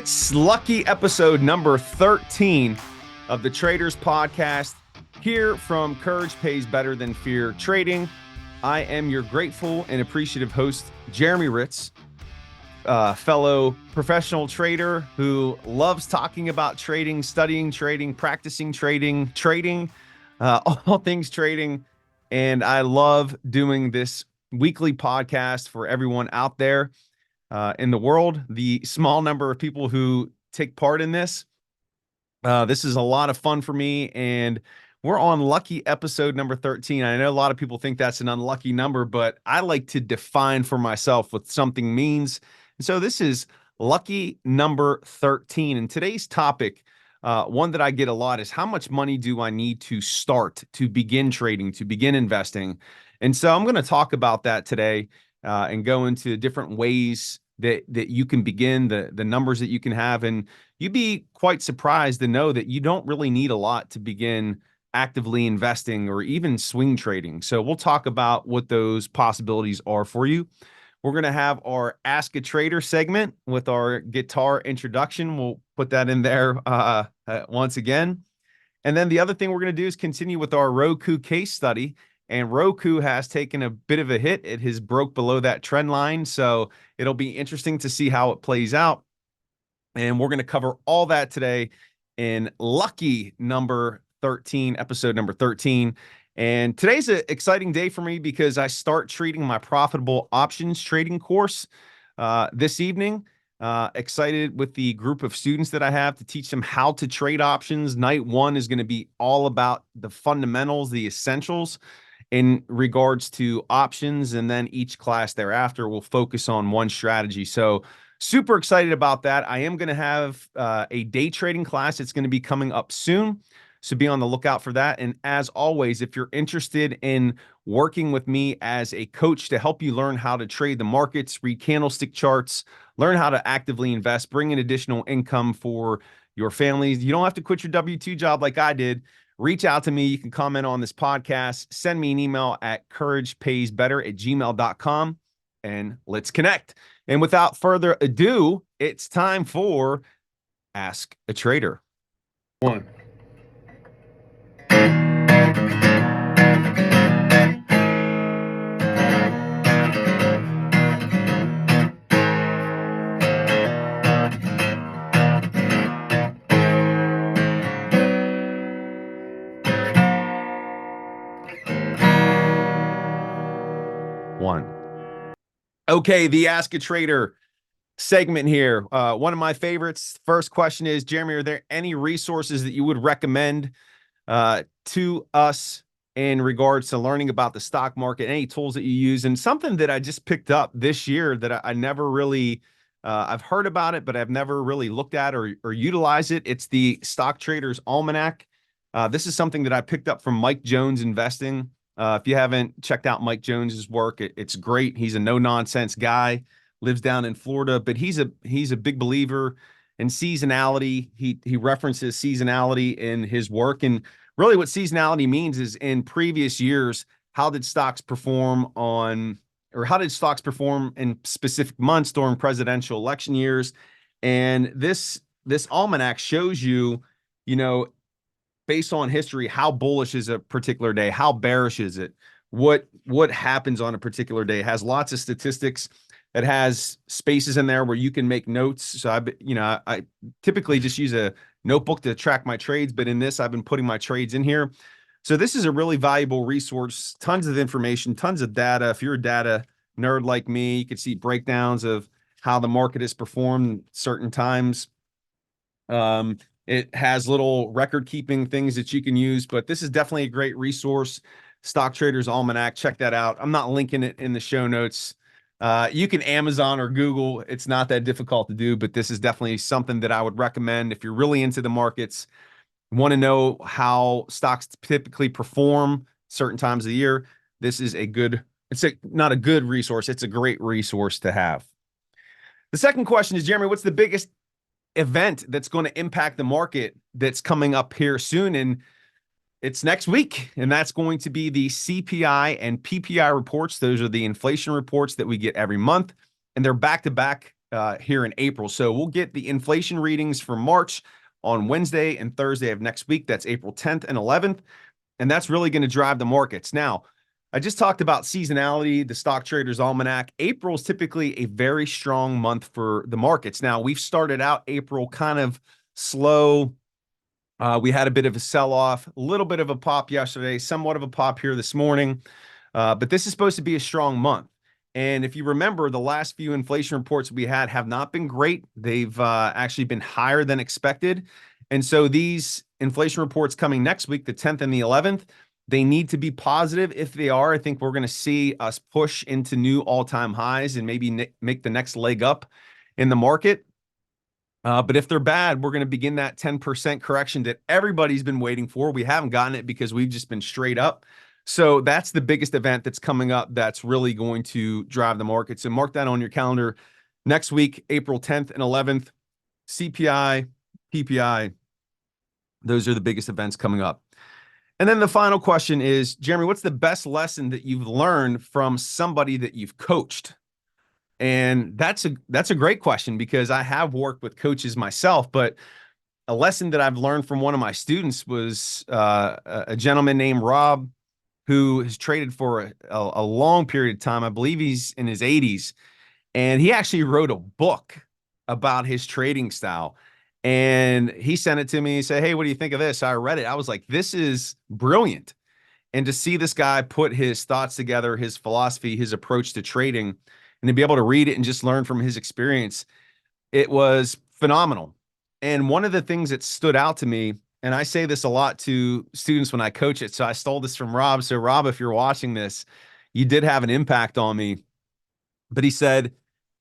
It's lucky episode number 13 of the Traders Podcast, here from Courage Pays Better Than Fear Trading. I am your grateful and appreciative host, Jeremy Ritz, fellow professional trader who loves talking about trading, studying trading, practicing trading, all things trading. And I love doing this weekly podcast for everyone out there in the world, the small number of people who take part in this. This is a lot of fun for me, and we're on lucky episode number 13. I know a lot of people think that's an unlucky number, but I like to define for myself what something means. And so this is lucky number 13. And today's topic, one that I get a lot, is how much money do I need to start to begin trading, to begin investing? And so I'm going to talk about that today and go into different ways that you can begin, the numbers that you can have. And you'd be quite surprised to know that you don't really need a lot to begin actively investing or even swing trading. So we'll talk about what those possibilities are for you. We're going to have our Ask a Trader segment with our guitar introduction. We'll put that in there once again. And then the other thing we're going to do is continue with our ROKU case study. And ROKU has taken a bit of a hit. It has broke below that trend line. So it'll be interesting to see how it plays out. And we're going to cover all that today in lucky number 13, episode number 13. And today's an exciting day for me because I start treating my profitable options trading course this evening. Excited with the group of students that I have to teach them how to trade options. Night one is going to be all about the fundamentals, the essentials in regards to options. And then each class thereafter will focus on one strategy. So super excited about that. I am going to have a day trading class. It's going to be coming up soon. So be on the lookout for that. And as always, if you're interested in working with me as a coach to help you learn how to trade the markets, read candlestick charts, learn how to actively invest, bring in additional income for your families, you don't have to quit your W-2 job like I did. Reach out to me. You can comment on this podcast. Send me an email at couragepaysbetter@gmail.com, and let's connect. And without further ado, it's time for Ask a Trader. One. Okay, the Ask a Trader segment here. One of my favorites. First question is, Jeremy, are there any resources that you would recommend to us in regards to learning about the stock market, any tools that you use? And something that I just picked up this year that I never really, I've heard about it, but I've never really looked at or utilized it. It's the Stock Traders Almanac. This is something that I picked up from Mike Jones Investing. If you haven't checked out Mike Jones's work, it's great. He's a no-nonsense guy, lives down in Florida, but he's a big believer in seasonality. He references seasonality in his work. And really what seasonality means is in previous years, how did stocks perform in specific months during presidential election years? And this almanac shows you, based on history, how bullish is a particular day, how bearish is it, what happens on a particular day. It has lots of statistics. It has spaces in there where you can make notes. So I typically just use a notebook to track my trades, but in this, I've been putting my trades in here. So this is a really valuable resource, tons of information, tons of data. If you're a data nerd like me, you can see breakdowns of how the market has performed certain times. It has little record-keeping things that you can use, but this is definitely a great resource. Stock Traders Almanac, check that out. I'm not linking it in the show notes. You can Amazon or Google. It's not that difficult to do, but this is definitely something that I would recommend if you're really into the markets, want to know how stocks typically perform certain times of the year. This is not a good resource. It's a great resource to have. The second question is, Jeremy, what's the biggest event that's going to impact the market that's coming up here soon? And it's next week, and that's going to be the CPI and PPI reports. Those are the inflation reports that we get every month, and they're back-to-back here in April. So we'll get the inflation readings for March on Wednesday and Thursday of next week. That's April 10th and 11th. And that's really going to drive the markets. Now, I just talked about seasonality, the Stock Traders Almanac. April is typically a very strong month for the markets. Now, we've started out April kind of slow. We had a bit of a sell-off, a little bit of a pop yesterday, somewhat of a pop here this morning. But this is supposed to be a strong month. And if you remember, the last few inflation reports we had have not been great. They've actually been higher than expected. And so these inflation reports coming next week, the 10th and the 11th, they need to be positive. If they are, I think we're going to see us push into new all-time highs and maybe make the next leg up in the market. But if they're bad, we're going to begin that 10% correction that everybody's been waiting for. We haven't gotten it because we've just been straight up. So that's the biggest event that's coming up that's really going to drive the market. So mark that on your calendar. Next week, April 10th and 11th, CPI, PPI. Those are the biggest events coming up. And then the final question is, Jeremy, what's the best lesson that you've learned from somebody that you've coached? And that's a great question because I have worked with coaches myself, but a lesson that I've learned from one of my students was a gentleman named Rob, who has traded for a long period of time. I believe he's in his 80s, and he actually wrote a book about his trading style. And he sent it to me. He said, "Hey, what do you think of this?" I read it. I was like, this is brilliant. And to see this guy put his thoughts together, his philosophy, his approach to trading, and to be able to read it and just learn from his experience, it was phenomenal. And one of the things that stood out to me, and I say this a lot to students when I coach it, so I stole this from Rob. So Rob, if you're watching this, you did have an impact on me. But he said,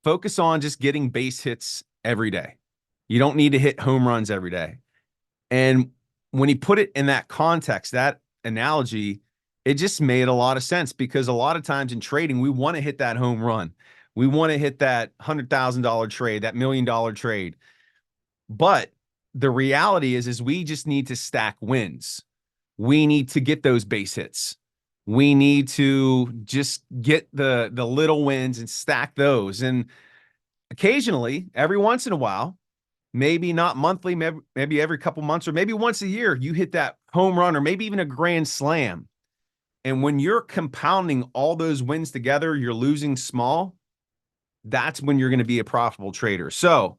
focus on just getting base hits every day. You don't need to hit home runs every day. And when he put it in that context, that analogy, it just made a lot of sense because a lot of times in trading, we want to hit that home run. We want to hit that $100,000 trade, that $1 million trade. But the reality is we just need to stack wins. We need to get those base hits. We need to just get the little wins and stack those. And occasionally, every once in a while, maybe not monthly, maybe every couple months, or maybe once a year, you hit that home run or maybe even a grand slam. And when you're compounding all those wins together, you're losing small. That's when you're going to be a profitable trader. So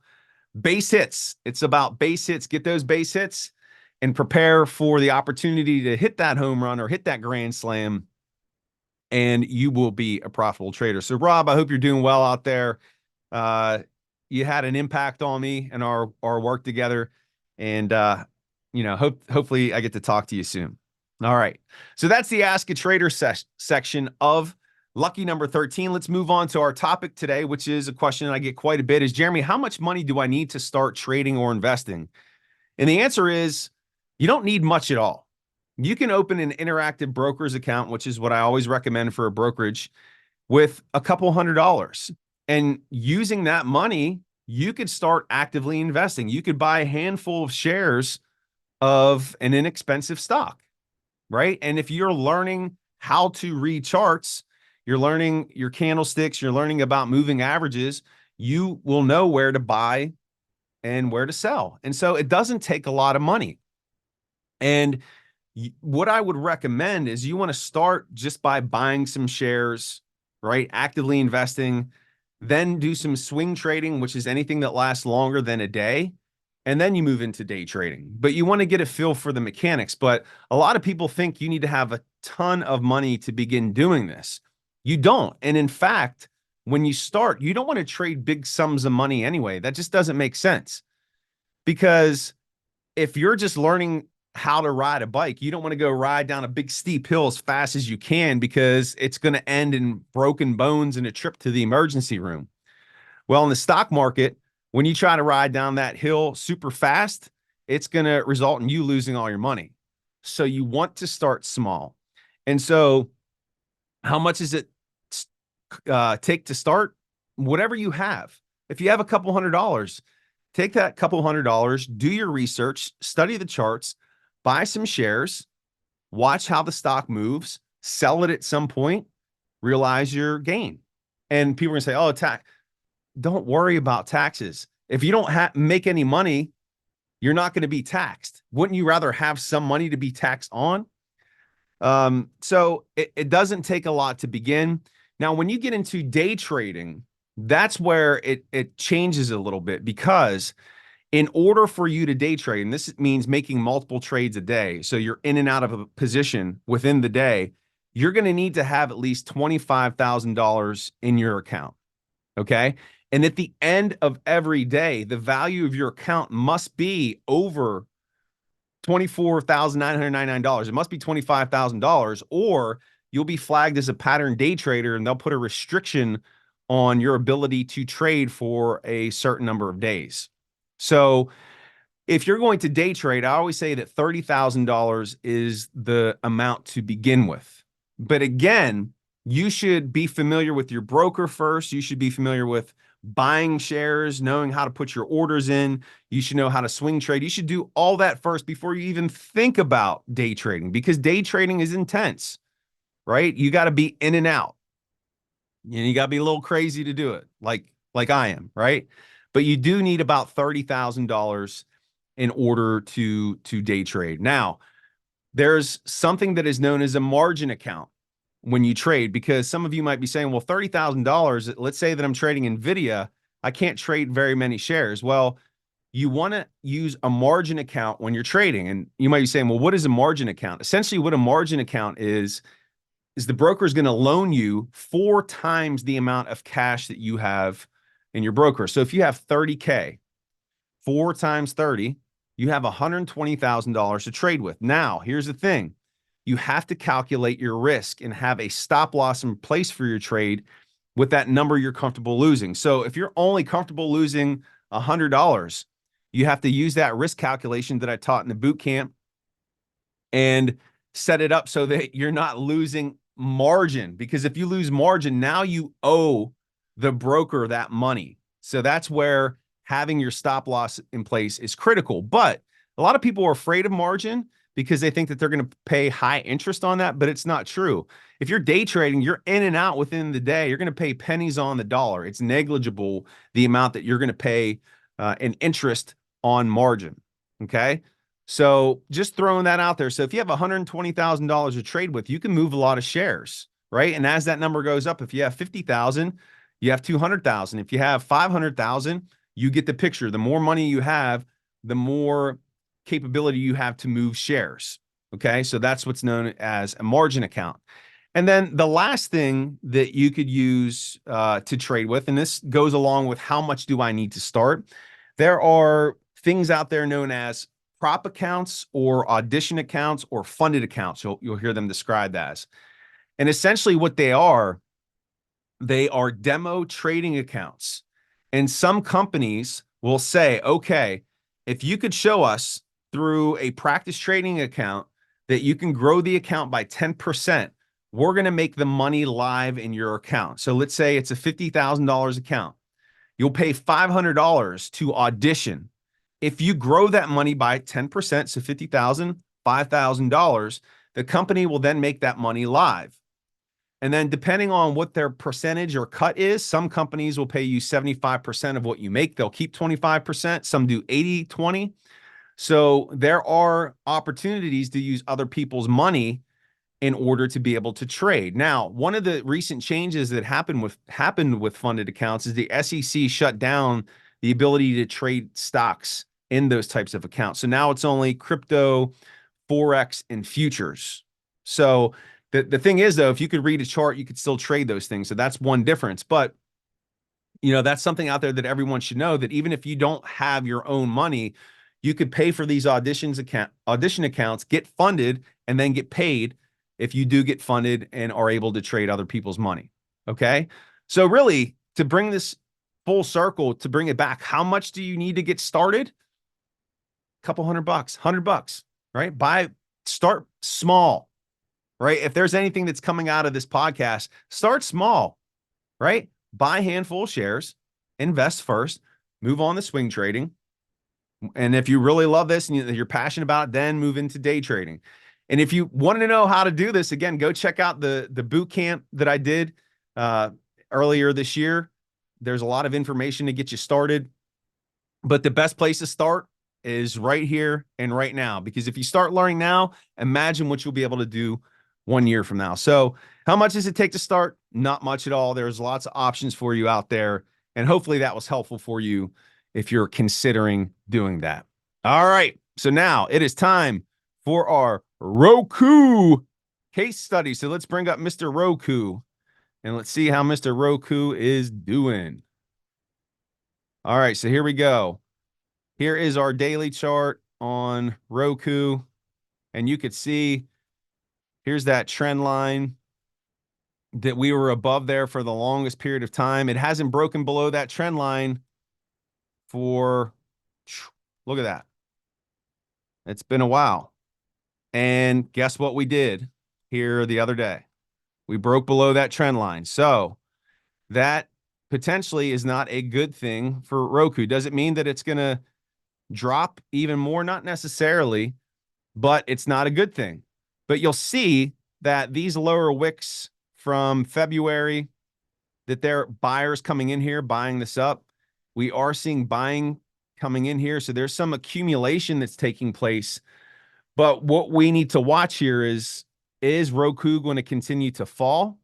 base hits, it's about base hits. Get those base hits and prepare for the opportunity to hit that home run or hit that grand slam, and you will be a profitable trader. So Rob, I hope you're doing well out there. You had an impact on me and our work together. And, hopefully I get to talk to you soon. All right. So that's the Ask a Trader section of Lucky number 13. Let's move on to our topic today, which is a question that I get quite a bit is, Jeremy, how much money do I need to start trading or investing? And the answer is you don't need much at all. You can open an interactive broker's account, which is what I always recommend for a brokerage, with a couple $100. And using that money, you could start actively investing. You could buy a handful of shares of an inexpensive stock, right? And if you're learning how to read charts, you're learning your candlesticks, you're learning about moving averages, you will know where to buy and where to sell. And so it doesn't take a lot of money. And what I would recommend is you want to start just by buying some shares, right? Actively investing, then do some swing trading, which is anything that lasts longer than a day. And then you move into day trading. But you want to get a feel for the mechanics. But a lot of people think you need to have a ton of money to begin doing this. You don't. And in fact, when you start, you don't want to trade big sums of money anyway. That just doesn't make sense. Because if you're just learning how to ride a bike, you don't want to go ride down a big steep hill as fast as you can because it's going to end in broken bones and a trip to the emergency room. Well, in the stock market, when you try to ride down that hill super fast, it's going to result in you losing all your money. So you want to start small. And so how much does it take to start? Whatever you have. If you have a couple $100, take that couple $100, do your research, study the charts, buy some shares, watch how the stock moves, sell it at some point, realize your gain. And people are going to say, oh, don't worry about taxes. If you don't make any money, you're not going to be taxed. Wouldn't you rather have some money to be taxed on? So it doesn't take a lot to begin. Now, when you get into day trading, that's where it changes a little bit, because in order for you to day trade, and this means making multiple trades a day, so you're in and out of a position within the day, you're going to need to have at least $25,000 in your account. Okay. And at the end of every day, the value of your account must be over $24,999. It must be $25,000, or you'll be flagged as a pattern day trader and they'll put a restriction on your ability to trade for a certain number of days. So if you're going to day trade, I always say that $30,000 is the amount to begin with. But again, you should be familiar with your broker first. You should be familiar with buying shares, knowing how to put your orders in. You should know how to swing trade. You should do all that first before you even think about day trading, because day trading is intense, right? You got to be in and out. You got to be a little crazy to do it, like I am, right? But you do need about $30,000 in order to day trade. Now, there's something that is known as a margin account when you trade, because some of you might be saying, well, $30,000, let's say that I'm trading NVIDIA, I can't trade very many shares. Well, you want to use a margin account when you're trading. And you might be saying, well, what is a margin account? Essentially, what a margin account is the broker is going to loan you 4 times the amount of cash that you have in your broker. So if you have 30K, 4 times 30, you have $120,000 to trade with. Now, here's the thing. You have to calculate your risk and have a stop loss in place for your trade with that number you're comfortable losing. So if you're only comfortable losing $100, you have to use that risk calculation that I taught in the boot camp and set it up so that you're not losing margin. Because if you lose margin, now you owe the broker that money. So that's where having your stop loss in place is critical. But a lot of people are afraid of margin because they think that they're going to pay high interest on that, but it's not true. If you're day trading, you're in and out within the day. You're going to pay pennies on the dollar. It's negligible, the amount that you're going to pay in interest on margin. Okay. So just throwing that out there. So if you have $120,000 to trade with, you can move a lot of shares, right? And as that number goes up, if you have 50,000, you have 200,000. If you have 500,000, you get the picture. The more money you have, the more capability you have to move shares. Okay. So that's what's known as a margin account. And then the last thing that you could use to trade with, and this goes along with how much do I need to start? There are things out there known as prop accounts or audition accounts or funded accounts. You'll hear them described as. And essentially what they are demo trading accounts. And some companies will say, okay, if you could show us through a practice trading account that you can grow the account by 10%, we're going to make the money live in your account. So let's say it's a $50,000 account. You'll pay $500 to audition. If you grow that money by 10%, so $50,000, $5,000, the company will then make that money live. And then depending on what their percentage or cut is, some companies will pay you 75% of what you make. They'll keep 25%. Some do 80-20. So there are opportunities to use other people's money in order to be able to trade. Now, one of the recent changes that happened with funded accounts is the SEC shut down the ability to trade stocks in those types of accounts. So now it's only crypto, Forex, and futures. So the thing is, though, if you could read a chart, you could still trade those things. So that's one difference. But that's something out there that everyone should know, that even if you don't have your own money, you could pay for these audition accounts, get funded, and then get paid if you do get funded and are able to trade other people's money. Okay. So really, to bring this full circle, to bring it back, how much do you need to get started? A couple $100, $100, right? Start small, right? If there's anything that's coming out of this podcast, start small, right? Buy a handful of shares, invest first, move on to swing trading. And if you really love this and you're passionate about it, then move into day trading. And if you want to know how to do this, again, go check out the boot camp that I did earlier this year. There's a lot of information to get you started, but the best place to start is right here and right now, because if you start learning now, imagine what you'll be able to do 1 year from now. So how much does it take to start? Not much at all. There's lots of options for you out there, and hopefully that was helpful for you if you're considering doing that. All right, so now it is time for our Roku case study. So let's bring up Mr. Roku and let's see how Mr. Roku is doing. All right, so here we go. Here is our daily chart on Roku, and you could see here's that trend line that we were above there for the longest period of time. It hasn't broken below that trend line for, look at that. It's been a while. And guess what we did here the other day? We broke below that trend line. So that potentially is not a good thing for Roku. Does it mean that it's going to drop even more? Not necessarily, but it's not a good thing. But you'll see that these lower wicks from February, that there are buyers coming in here buying this up. We are seeing buying coming in here. So there's some accumulation that's taking place. But what we need to watch here is Roku going to continue to fall?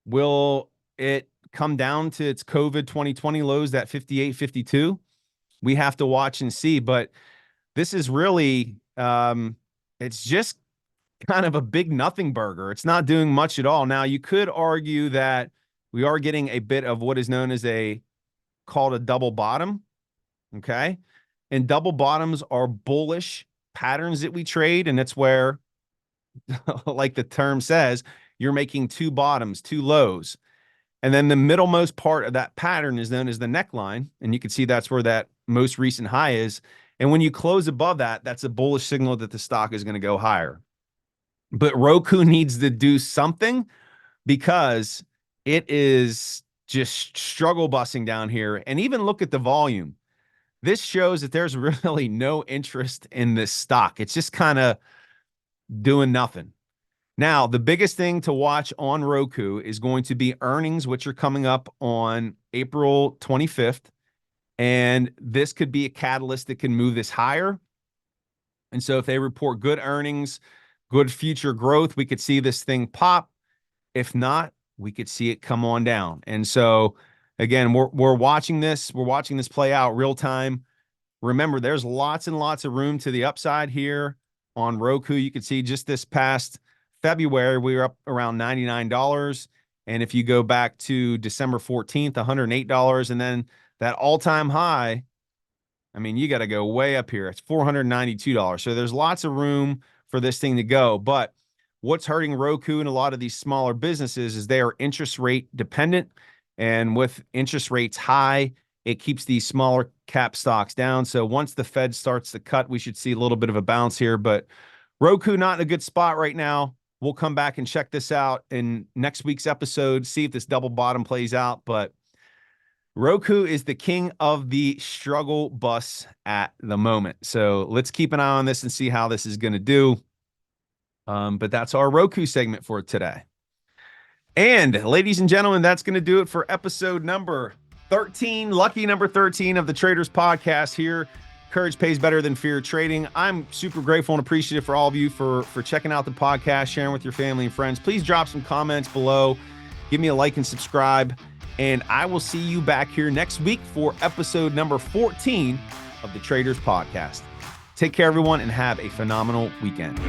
Will it come down to its COVID 2020 lows, that 58, 52? We have to watch and see. But this is really, it's just kind of a big nothing burger. It's not doing much at all. Now, you could argue that we are getting a bit of what is known as called a double bottom. Okay. And double bottoms are bullish patterns that we trade. And it's where, like the term says, you're making two bottoms, two lows. And then the middlemost part of that pattern is known as the neckline. And you can see that's where that most recent high is. And when you close above that, that's a bullish signal that the stock is going to go higher. But Roku needs to do something, because it is just struggle busting down here. And even look at the volume. This shows that there's really no interest in this stock. It's just kind of doing nothing. Now, the biggest thing to watch on Roku is going to be earnings, which are coming up on April 25th. And this could be a catalyst that can move this higher. And so if they report good earnings, good future growth, we could see this thing pop. If not, we could see it come on down. And so again, we're watching this. We're watching this play out real time. Remember, there's lots and lots of room to the upside here on Roku. You can see just this past February, we were up around $99. And if you go back to December 14th, $108. And then that all-time high, I mean, you got to go way up here. It's $492. So there's lots of room for this thing to go. But what's hurting Roku and a lot of these smaller businesses is they are interest rate dependent. And with interest rates high, it keeps these smaller cap stocks down. So once the Fed starts to cut, we should see a little bit of a bounce here. But Roku not in a good spot right now. We'll come back and check this out in next week's episode, see if this double bottom plays out. But Roku is the king of the struggle bus at the moment. So let's keep an eye on this and see how this is going to do. But that's our Roku segment for today. And ladies and gentlemen, that's going to do it for episode number 13, lucky number 13 of the Traders Podcast here. Courage pays better than fear trading. I'm super grateful and appreciative for all of you for checking out the podcast, sharing with your family and friends. Please drop some comments below. Give me a like and subscribe. And I will see you back here next week for episode number 14 of the Traders Podcast. Take care, everyone, and have a phenomenal weekend.